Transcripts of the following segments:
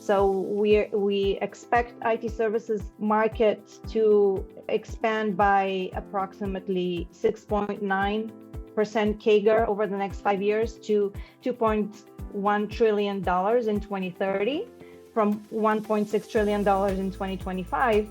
So we expect IT services market to expand by approximately 6.9% CAGR over the next 5 years to $2.1 trillion in 2030 from $1.6 trillion in 2025.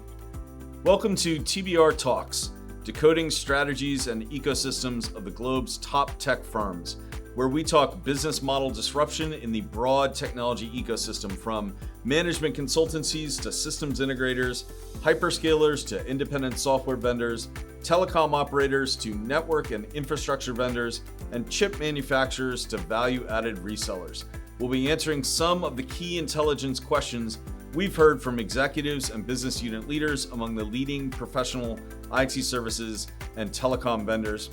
Welcome to TBR Talks, decoding strategies and ecosystems of the globe's top tech firms, where we talk business model disruption in the broad technology ecosystem, from management consultancies to systems integrators, hyperscalers to independent software vendors, telecom operators to network and infrastructure vendors, and chip manufacturers to value-added resellers. We'll be answering some of the key intelligence questions we've heard from executives and business unit leaders among the leading professional IT services and telecom vendors.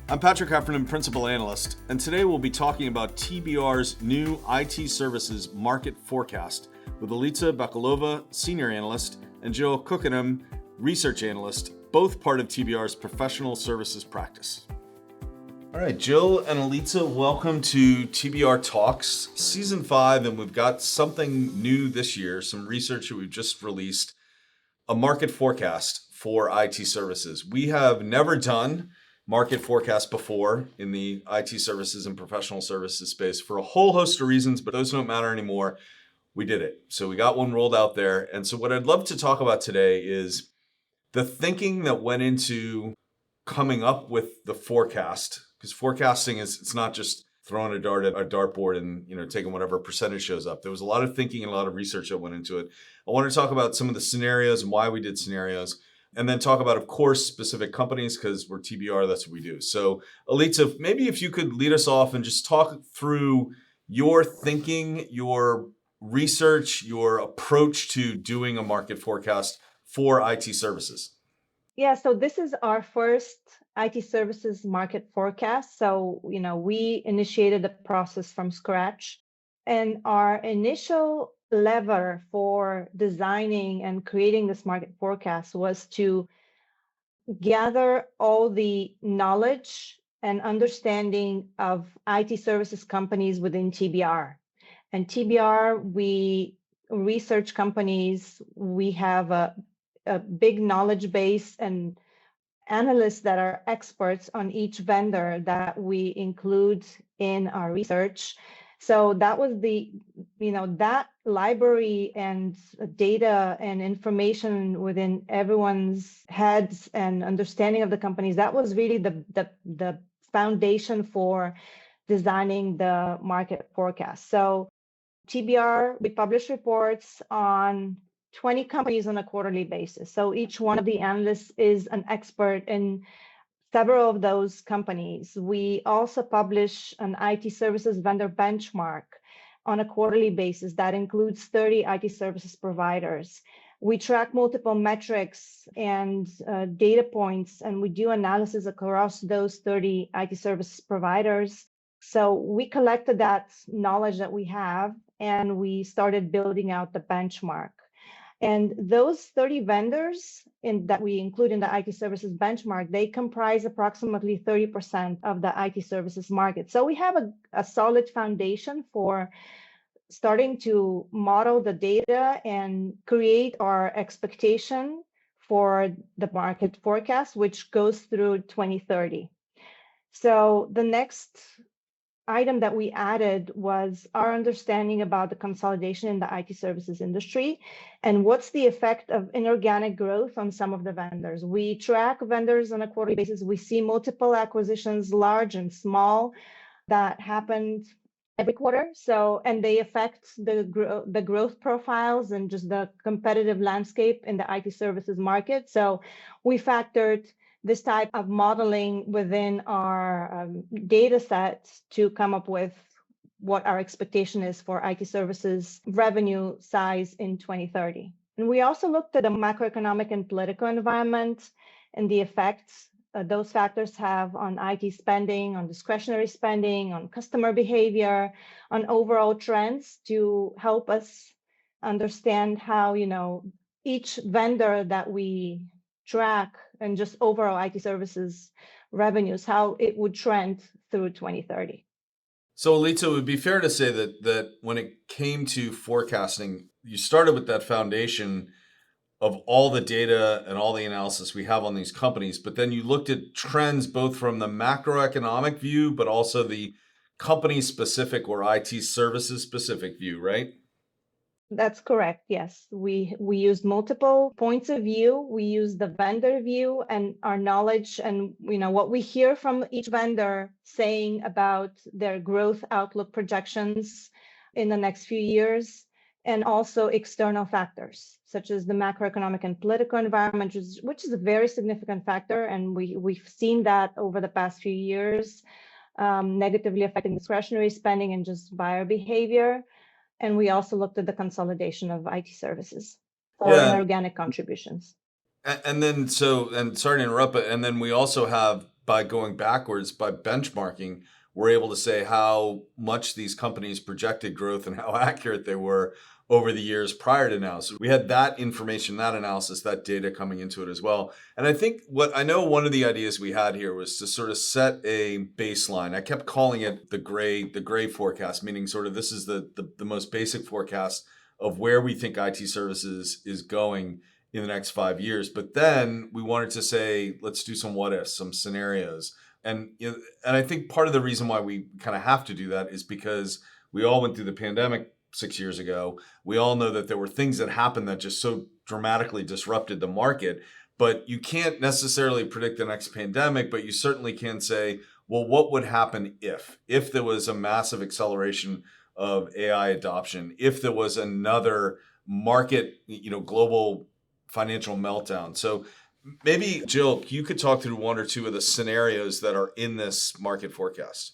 I'm Patrick Heffernan, Principal Analyst, and today we'll be talking about TBR's new IT services market forecast with Elitsa Bakalova, Senior Analyst, and Joe Cookinham, Research Analyst, both part of TBR's professional services practice. All right, Jill and Elitsa, welcome to TBR Talks, Season 5, and we've got something new this year, some research that we've just released, a market forecast for IT services. We have never done market forecast before in the IT services and professional services space for a whole host of reasons, but those don't matter anymore. We did it. So we got one rolled out there. And so what I'd love to talk about today is the thinking that went into coming up with the forecast. Because forecasting it's not just throwing a dart at a dartboard and taking whatever percentage shows up. There was a lot of thinking and a lot of research that went into it. I want to talk about some of the scenarios and why we did scenarios, and then talk about, of course, specific companies, because we're TBR, that's what we do. So Elitsa, maybe if you could lead us off and just talk through your thinking, your research, your approach to doing a market forecast for IT services. Yeah, so this is our first IT services market forecast. So, we initiated the process from scratch. And our initial lever for designing and creating this market forecast was to gather all the knowledge and understanding of IT services companies within TBR. And TBR, we research companies, we have a big knowledge base and analysts that are experts on each vendor that we include in our research. So that was that library and data and information within everyone's heads and understanding of the companies. That was really the foundation for designing the market forecast. So TBR, we publish reports on 20 companies on a quarterly basis. So each one of the analysts is an expert in several of those companies. We also publish an IT services vendor benchmark on a quarterly basis that includes 30 IT services providers. We track multiple metrics and data points, and we do analysis across those 30 IT services providers. So we collected that knowledge that we have, and we started building out the benchmark. And those 30 vendors that we include in the IT services benchmark, they comprise approximately 30% of the IT services market. So we have a solid foundation for starting to model the data and create our expectation for the market forecast, which goes through 2030. So the next item that we added was our understanding about the consolidation in the IT services industry and what's the effect of inorganic growth on some of the vendors. We track vendors on a quarterly basis. We see multiple acquisitions, large and small, that happened every quarter. So, and they affect the growth profiles and just the competitive landscape in the IT services market. So we factored this type of modeling within our data sets to come up with what our expectation is for IT services revenue size in 2030. And we also looked at the macroeconomic and political environment and the effects those factors have on IT spending, on discretionary spending, on customer behavior, on overall trends to help us understand how, each vendor that we track and just overall IT services revenues, how it would trend through 2030. So, Elitsa, it would be fair to say that when it came to forecasting, you started with that foundation of all the data and all the analysis we have on these companies, but then you looked at trends both from the macroeconomic view, but also the company specific or IT services specific view, right? That's correct. Yes. We use multiple points of view. We use the vendor view and our knowledge and what we hear from each vendor saying about their growth outlook projections in the next few years, and also external factors such as the macroeconomic and political environment, which is a very significant factor. And we've seen that over the past few years, negatively affecting discretionary spending and just buyer behavior. And we also looked at the consolidation of IT services or Yeah. inorganic contributions. And then, and sorry to interrupt, but and then we also have, by going backwards, by benchmarking, we're able to say how much these companies projected growth and how accurate they were over the years prior to now. So we had that information, that analysis, that data coming into it as well. And I think what I know one of the ideas we had here was to sort of set a baseline. I kept calling it the gray forecast, meaning sort of this is the most basic forecast of where we think IT services is going in the next 5 years. But then we wanted to say, let's do some what ifs, some scenarios. And I think part of the reason why we kind of have to do that is because we all went through the pandemic 6 years ago. We all know that there were things that happened that just so dramatically disrupted the market. But you can't necessarily predict the next pandemic, but you certainly can say, well, what would happen if there was a massive acceleration of AI adoption, if there was another market, global financial meltdown. So maybe, Jill, you could talk through one or two of the scenarios that are in this market forecast.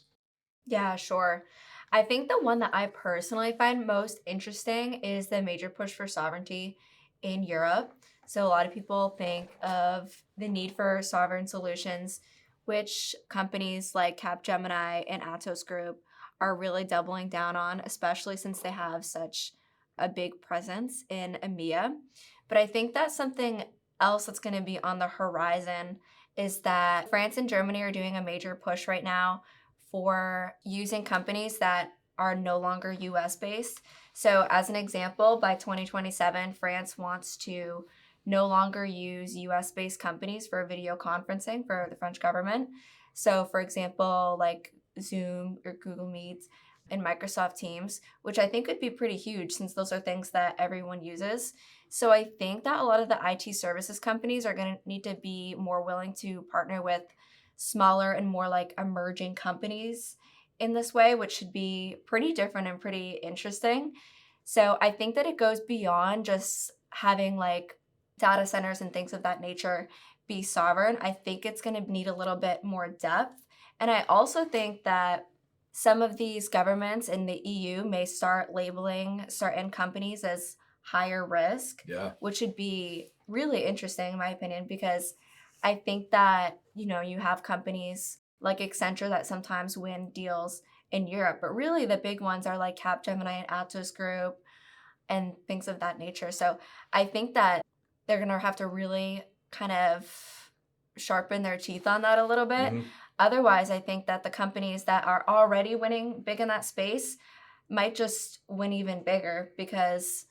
Yeah, sure. I think the one that I personally find most interesting is the major push for sovereignty in Europe. So, a lot of people think of the need for sovereign solutions, which companies like Capgemini and Atos Group are really doubling down on, especially since they have such a big presence in EMEA. But I think that's something else that's going to be on the horizon is that France and Germany are doing a major push right now for using companies that are no longer US based. So, as an example, by 2027, France wants to no longer use US based companies for video conferencing for the French government. So, for example, like Zoom or Google Meet and Microsoft Teams, which I think would be pretty huge since those are things that everyone uses. So, I think that a lot of the IT services companies are going to need to be more willing to partner with smaller and more like emerging companies in this way, which should be pretty different and pretty interesting. So I think that it goes beyond just having like data centers and things of that nature be sovereign. I think it's going to need a little bit more depth. And I also think that some of these governments in the EU may start labeling certain companies as higher risk, Yeah. which would be really interesting in my opinion, because I think that, you have companies like Accenture that sometimes win deals in Europe, but really the big ones are like Capgemini and Atos Group and things of that nature. So I think that they're going to have to really kind of sharpen their teeth on that a little bit. Mhm. Otherwise, I think that the companies that are already winning big in that space might just win even bigger because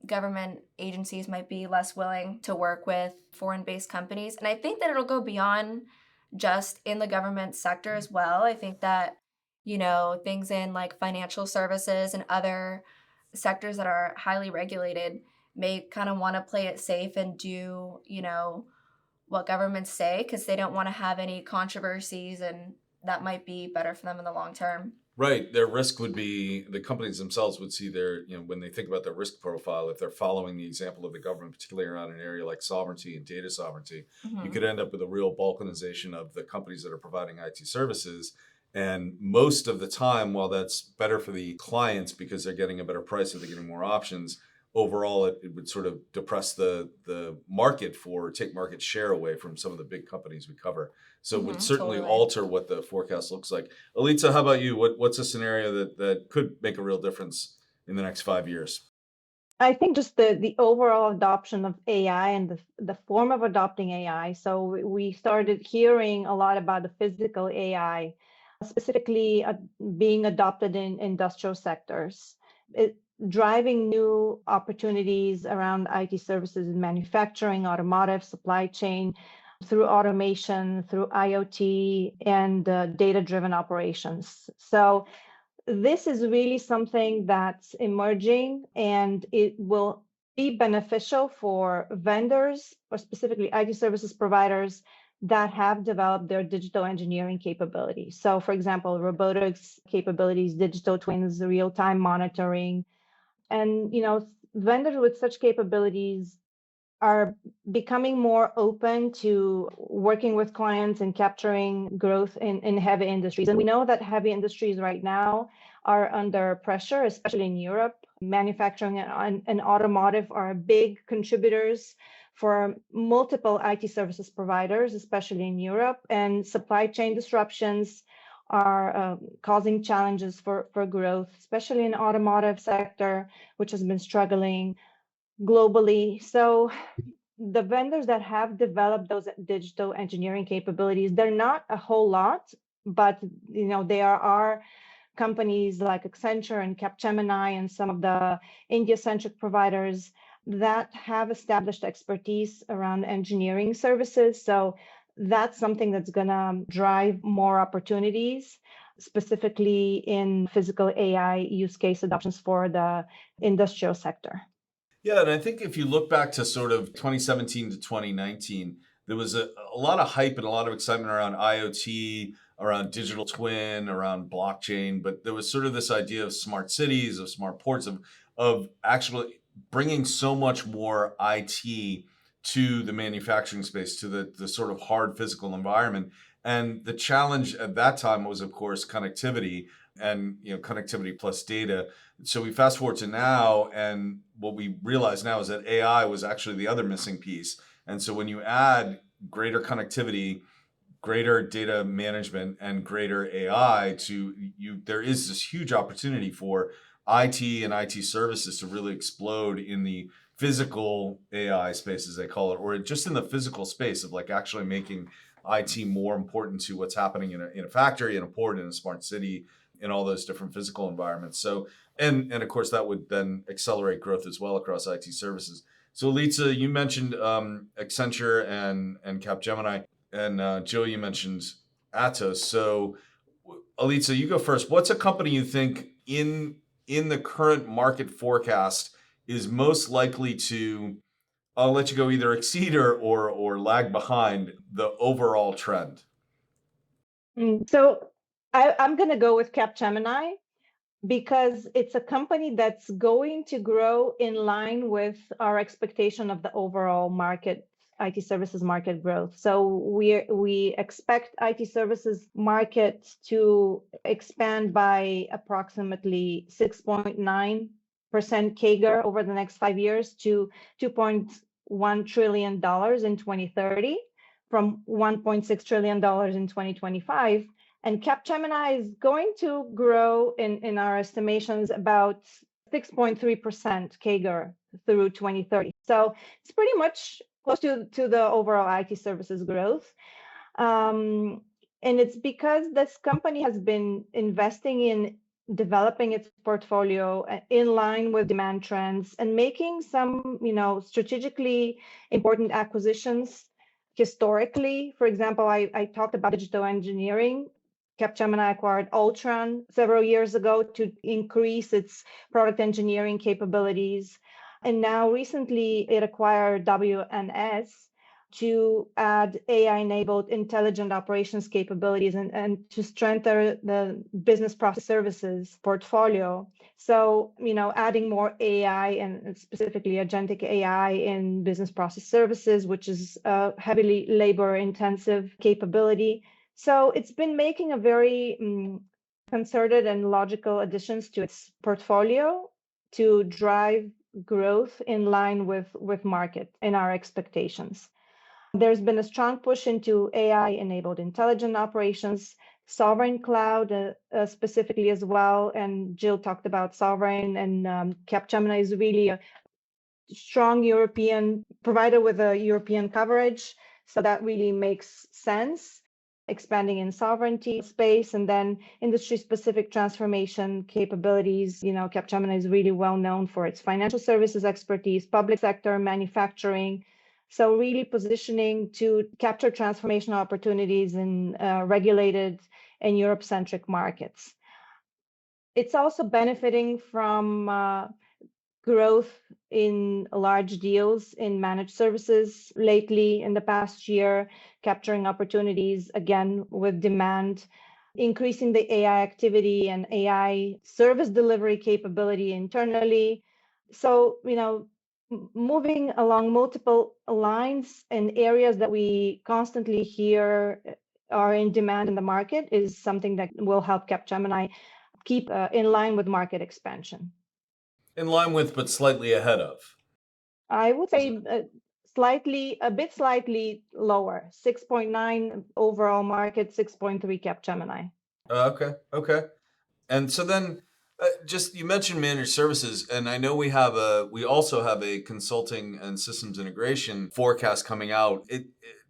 government agencies might be less willing to work with foreign-based companies. And I think that it'll go beyond just in the government sector as well. I think that, things in like financial services and other sectors that are highly regulated may kind of want to play it safe and do, what governments say because they don't want to have any controversies and that might be better for them in the long term. Right. Their risk would be the companies themselves would see their, when they think about their risk profile, if they're following the example of the government, particularly around an area like sovereignty and data sovereignty, you could end up with a real balkanization of the companies that are providing IT services. And most of the time, while that's better for the clients because they're getting a better price or they're getting more options, overall it would sort of depress the market take market share away from some of the big companies we cover. So it would certainly Totally. alter what the forecast looks like. Elitsa, how about you? What's a scenario that could make a real difference in the next 5 years? I think just the overall adoption of AI and the form of adopting AI. So we started hearing a lot about the physical AI specifically being adopted in industrial sectors. Driving new opportunities around IT services in manufacturing, automotive, supply chain, through automation, through IoT, and data-driven operations. So this is really something that's emerging, and it will be beneficial for vendors, or specifically IT services providers, that have developed their digital engineering capabilities. So, for example, robotics capabilities, digital twins, real-time monitoring, and vendors with such capabilities are becoming more open to working with clients and capturing growth in heavy industries. And we know that heavy industries right now are under pressure, especially in Europe. Manufacturing and automotive are big contributors for multiple IT services providers, especially in Europe. And supply chain disruptions are causing challenges for growth, especially in automotive sector, which has been struggling globally. So the vendors that have developed those digital engineering capabilities, they're not a whole lot, but there are companies like Accenture and Capgemini and some of the India-centric providers that have established expertise around engineering services. So that's something that's going to drive more opportunities, specifically in physical AI use case adoptions for the industrial sector. Yeah, and I think if you look back to sort of 2017 to 2019, there was a lot of hype and a lot of excitement around IoT, around digital twin, around blockchain, but there was sort of this idea of smart cities, of smart ports, of actually bringing so much more IT to the manufacturing space, to the sort of hard physical environment. And the challenge at that time was, of course, connectivity and connectivity plus data. So we fast forward to now, and what we realize now is that AI was actually the other missing piece. And so when you add greater connectivity, greater data management, and greater AI to you, there is this huge opportunity for IT and IT services to really explode in the physical AI space, as they call it, or just in the physical space of like actually making IT more important to what's happening in a factory, in a port, in a smart city, in all those different physical environments. So, and of course, that would then accelerate growth as well across IT services. So, Elitsa, you mentioned Accenture and Capgemini, and Jill, you mentioned Atos. So, Elitsa, you go first. What's a company you think in the current market forecast is most likely to, I'll let you go, either exceed or lag behind the overall trend? So I'm going to go with Capgemini, because it's a company that's going to grow in line with our expectation of the overall market, IT services market growth. So we expect IT services market to expand by approximately 6.9% CAGR over the next 5 years to $2.1 trillion in 2030, from $1.6 trillion in 2025. And Capgemini is going to grow in our estimations about 6.3% CAGR through 2030. So it's pretty much close to the overall IT services growth. And it's because this company has been investing in developing its portfolio in line with demand trends and making some, strategically important acquisitions historically. For example, I talked about digital engineering. Capgemini acquired Ultron several years ago to increase its product engineering capabilities. And now recently it acquired WNS to add AI-enabled intelligent operations capabilities and to strengthen the business process services portfolio. So, adding more AI and specifically agentic AI in business process services, which is a heavily labor-intensive capability. So it's been making a very concerted and logical additions to its portfolio to drive growth in line with market and our expectations. There's been a strong push into AI-enabled intelligent operations, sovereign cloud specifically as well. And Jill talked about sovereign, and Capgemini is really a strong European provider with a European coverage. So that really makes sense. expanding in sovereignty space, and then industry-specific transformation capabilities. Capgemini is really well known for its financial services expertise, public sector, manufacturing. So really positioning to capture transformational opportunities in regulated and Europe-centric markets. It's also benefiting from growth in large deals in managed services lately in the past year, capturing opportunities again with demand, increasing the AI activity and AI service delivery capability internally. So, moving along multiple lines and areas that we constantly hear are in demand in the market is something that will help Capgemini keep in line with market expansion. In line with, but slightly ahead of. I would say a bit slightly lower, 6.9 overall market, 6.3 Capgemini. Okay. And so then, just you mentioned managed services, and I know we also have a consulting and systems integration forecast coming out.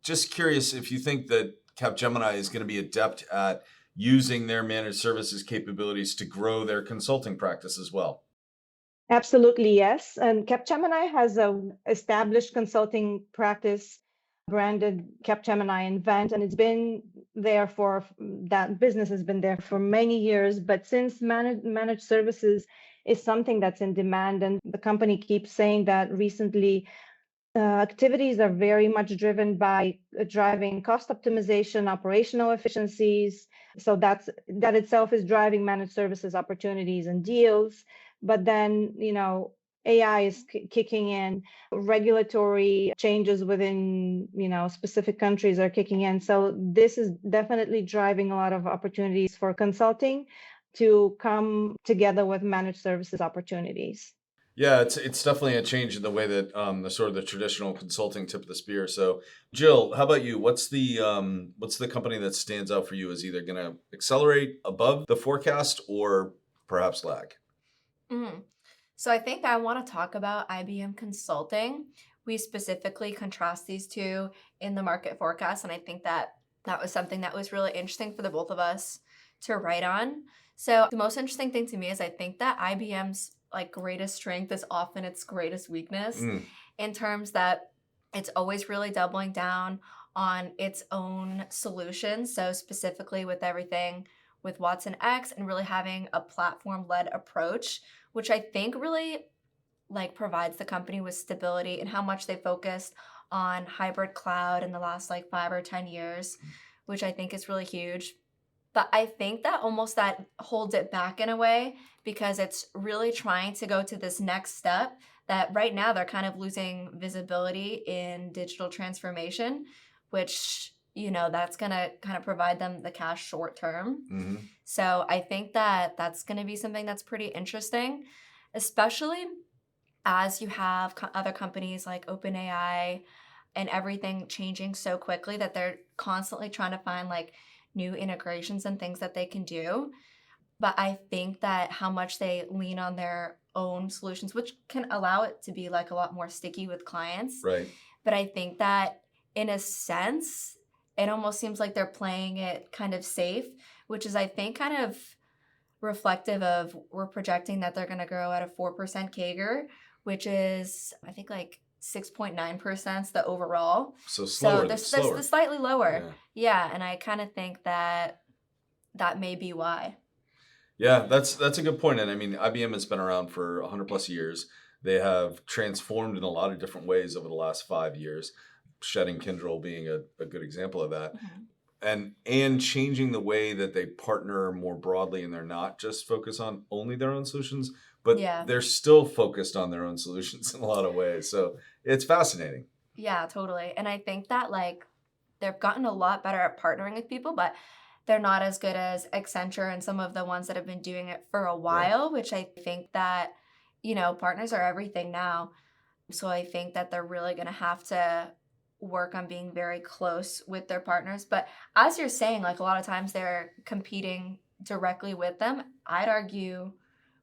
Just curious if you think that Capgemini is going to be adept at using their managed services capabilities to grow their consulting practice as well. Absolutely, yes. And Capgemini has an established consulting practice branded Capgemini Invent, and that business has been there for many years. But since managed services is something that's in demand, and the company keeps saying that recently, activities are very much driven by driving cost optimization, operational efficiencies. So that itself is driving managed services opportunities and deals. But then, AI is kicking in, regulatory changes within, specific countries are kicking in. So this is definitely driving a lot of opportunities for consulting to come together with managed services opportunities. Yeah, it's definitely a change in the way that the sort of the traditional consulting tip of the spear. So, Jill, how about you? What's the company that stands out for you as either going to accelerate above the forecast or perhaps lag? So I think I want to talk about IBM Consulting. We specifically contrast these two in the market forecast, and I think that was something that was really interesting for the both of us to write on. So the most interesting thing to me is I think that IBM's greatest strength is often its greatest weakness, in terms that it's always really doubling down on its own solutions. So specifically with everything with Watson X and really having a platform-led approach, which I think really provides the company with stability and how much they focused on hybrid cloud in the last 5 or 10 years, which I think is really huge. But I think that almost that holds it back in a way, because it's really trying to go to this next step that right now they're kind of losing visibility in digital transformation, which, that's going to kind of provide them the cash short term. Mm-hmm. So I think that that's going to be something that's pretty interesting, especially as you have other companies like OpenAI and everything changing so quickly that they're constantly trying to find new integrations and things that they can do. But I think that how much they lean on their own solutions, which can allow it to be a lot more sticky with clients. Right. But I think that in a sense, it almost seems like they're playing it kind of safe, which is, I think, kind of reflective of we're projecting that they're going to grow at a 4% CAGR, which is, I think, 6.9% the overall. So slower. They're slightly lower. Yeah, and I kind of think that may be why. Yeah, that's a good point. And I mean, IBM has been around for 100 plus years. They have transformed in a lot of different ways over the last 5 years, shedding Kyndryl being a good example of that. Mm-hmm. And changing the way that they partner more broadly, and they're not just focused on only their own solutions, but they're still focused on their own solutions in a lot of ways. So it's fascinating. Yeah, totally. And I think that they've gotten a lot better at partnering with people, but they're not as good as Accenture and some of the ones that have been doing it for a while, which I think that, partners are everything now. So I think that they're really going to have to work on being very close with their partners. But as you're saying, a lot of times they're competing directly with them. I'd argue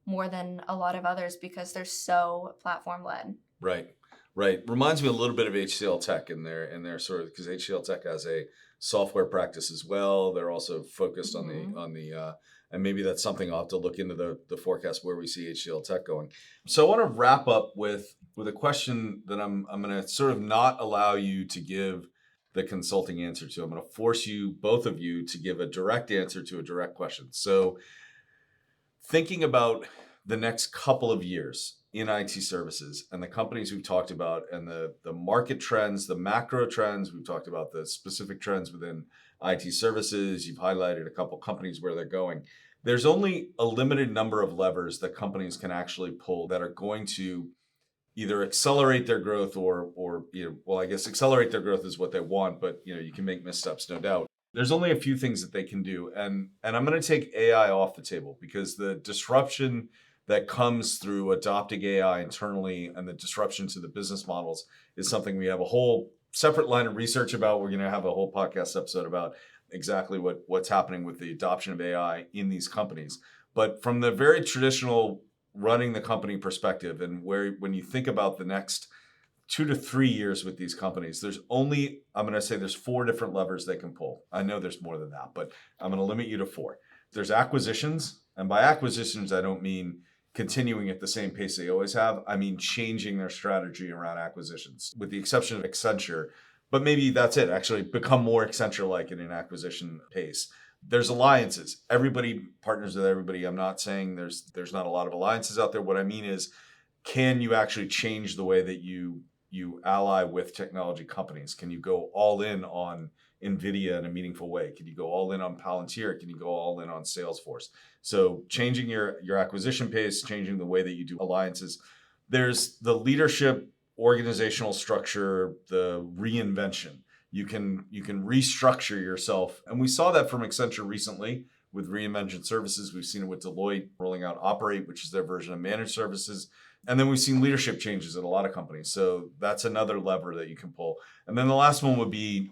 more than a lot of others because they're so platform led. Right. Reminds me a little bit of HCL Tech in their sort of, because HCL Tech has a software practice as well. They're also focused on Mhm. and maybe that's something I'll have to look into the forecast where we see HCL Tech going. So I want to wrap up with a question that I'm going to sort of not allow you to give the consulting answer to. I'm going to force you, both of you, to give a direct answer to a direct question. So thinking about the next couple of years in IT services and the companies we've talked about and the market trends, the macro trends, we've talked about the specific trends within IT services. You've highlighted a couple companies where they're going. There's only a limited number of levers that companies can actually pull that are going to either accelerate their growth or well, I guess accelerate their growth is what they want, but you can make missteps, no doubt. There's only a few things that they can do, and I'm going to take AI off the table because the disruption that comes through adopting AI internally and the disruption to the business models is something we have a whole separate line of research about. We're going to have a whole podcast episode about exactly what's happening with the adoption of AI in these companies. But from the very traditional running the company perspective, and when you think about the next 2 to 3 years with these companies, I'm going to say there's 4 different levers they can pull. I know there's more than that, but I'm going to limit you to 4. There's acquisitions, and by acquisitions, I don't mean continuing at the same pace they always have. I mean changing their strategy around acquisitions, with the exception of Accenture. But maybe that's it, actually become more Accenture-like in an acquisition pace. There's alliances. Everybody partners with everybody. I'm not saying there's not a lot of alliances out there. What I mean is, can you actually change the way that you ally with technology companies? Can you go all in on NVIDIA in a meaningful way? Can you go all in on Palantir? Can you go all in on Salesforce? So changing your acquisition pace, changing the way that you do alliances. There's the leadership, organizational structure, the reinvention. You can restructure yourself. And we saw that from Accenture recently with reinvention services. We've seen it with Deloitte rolling out Operate, which is their version of managed services. And then we've seen leadership changes at a lot of companies. So that's another lever that you can pull. And then the last one would be,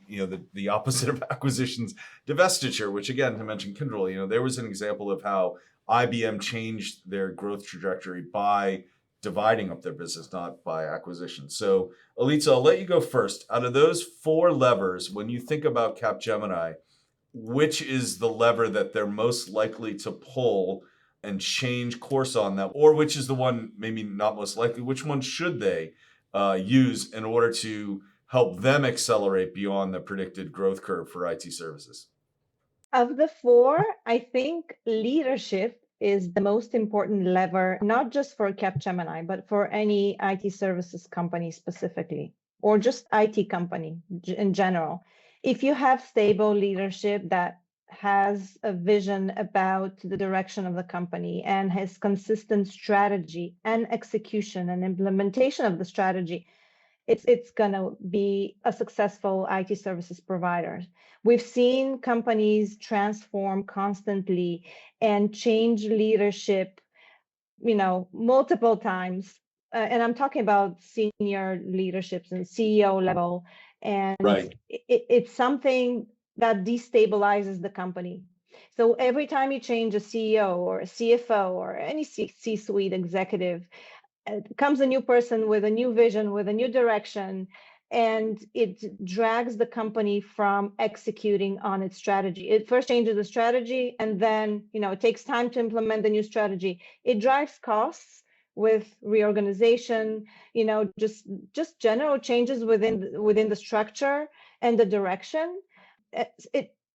the opposite of acquisitions, divestiture, which again, to mention Kyndryl, there was an example of how IBM changed their growth trajectory by dividing up their business, not by acquisition. So Elitsa, I'll let you go first. Out of those 4 levers, when you think about Capgemini, which is the lever that they're most likely to pull and change course on that, or which is the one maybe not most likely, which one should they use in order to help them accelerate beyond the predicted growth curve for IT services? Of the 4, I think leadership is the most important lever, not just for Capgemini, but for any IT services company specifically, or just IT company in general. If you have stable leadership that has a vision about the direction of the company and has consistent strategy and execution and implementation of the strategy, it's going to be a successful IT services provider. We've seen companies transform constantly and change leadership, multiple times. And I'm talking about senior leaderships and CEO level. And Right. it's something that destabilizes the company. So every time you change a CEO or a CFO or any C-suite executive, comes a new person with a new vision, with a new direction, and it drags the company from executing on its strategy. It first changes the strategy, and then it takes time to implement the new strategy. It drives costs with reorganization, just general changes within the structure and the direction.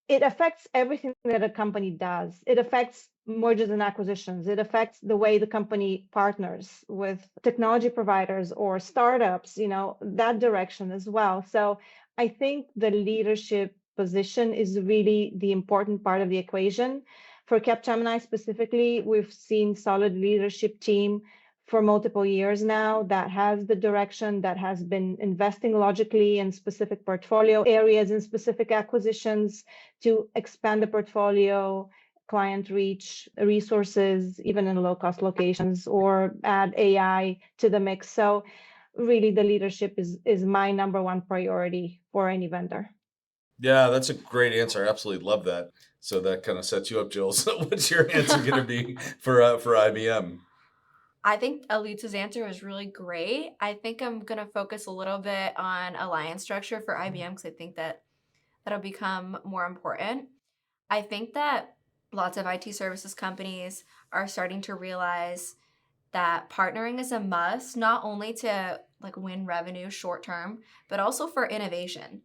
It affects everything that a company does. It affects mergers and acquisitions. It affects the way the company partners with technology providers or startups, that direction as well. So I think the leadership position is really the important part of the equation. For Capgemini specifically, we've seen solid leadership team for multiple years now that has the direction, that has been investing logically in specific portfolio areas and specific acquisitions to expand the portfolio, client reach, resources, even in low-cost locations, or add AI to the mix. So really the leadership is my number one priority for any vendor. Yeah, that's a great answer. I absolutely love that. So that kind of sets you up, Jill. So what's your answer going to be for IBM? I think Elitsa's answer was really great. I think I'm going to focus a little bit on alliance structure for IBM because I think that that'll become more important. I think that lots of IT services companies are starting to realize that partnering is a must, not only to like win revenue short term, but also for innovation.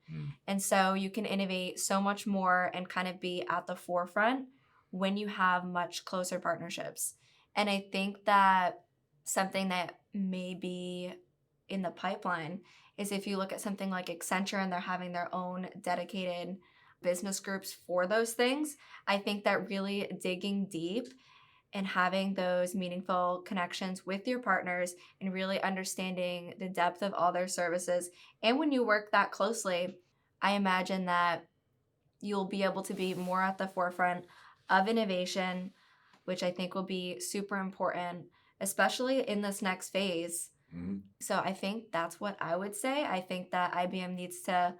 And so you can innovate so much more and kind of be at the forefront when you have much closer partnerships. And I think that something that may be in the pipeline is if you look at something like Accenture and they're having their own dedicated business groups for those things, I think that really digging deep and having those meaningful connections with your partners and really understanding the depth of all their services. And when you work that closely, I imagine that you'll be able to be more at the forefront of innovation, which I think will be super important, especially in this next phase. So I think that's what I would say. I think that IBM needs to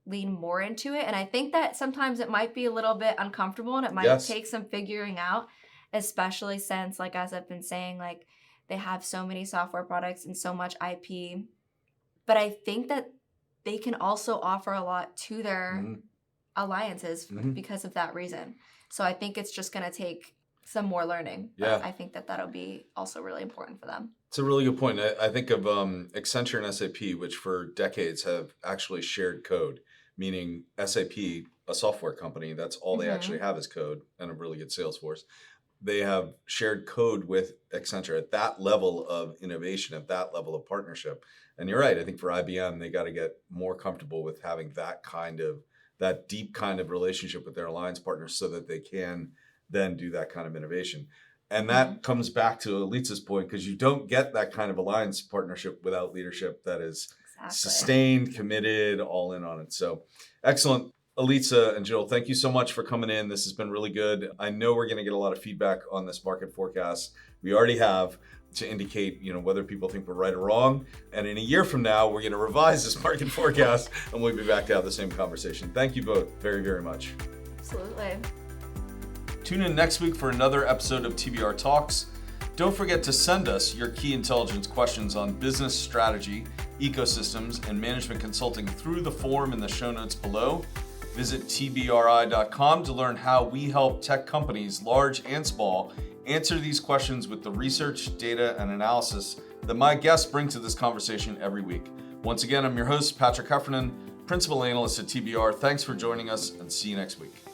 lean more into it. And I think that sometimes it might be a little bit uncomfortable and it might take some figuring out, especially since, like, as I've been saying, like, they have so many software products and so much IP. But I think that they can also offer a lot to their alliances because of that reason. So I think it's just going to take some more learning. But I think that that'll be also really important for them. It's a really good point. I think of Accenture and SAP, which for decades have actually shared code, meaning SAP, a software company, that's all they actually have is code and a really good sales force. They have shared code with Accenture at that level of innovation, at that level of partnership. And you're right. I think for IBM, they got to get more comfortable with having that deep kind of relationship with their alliance partners so that they can then do that kind of innovation. And that comes back to Elitsa's point, because you don't get that kind of alliance partnership without leadership that is sustained, committed, all in on it. So excellent. Elitsa and Jill, thank you so much for coming in. This has been really good. I know we're going to get a lot of feedback on this market forecast. We already have, to indicate, whether people think we're right or wrong. And in a year from now, we're going to revise this market forecast and we'll be back to have the same conversation. Thank you both very, very much. Absolutely. Tune in next week for another episode of TBR Talks. Don't forget to send us your key intelligence questions on business strategy, ecosystems, and management consulting through the form in the show notes below. Visit tbri.com to learn how we help tech companies, large and small, answer these questions with the research, data, and analysis that my guests bring to this conversation every week. Once again, I'm your host, Patrick Heffernan, Principal Analyst at TBR. Thanks for joining us, and see you next week.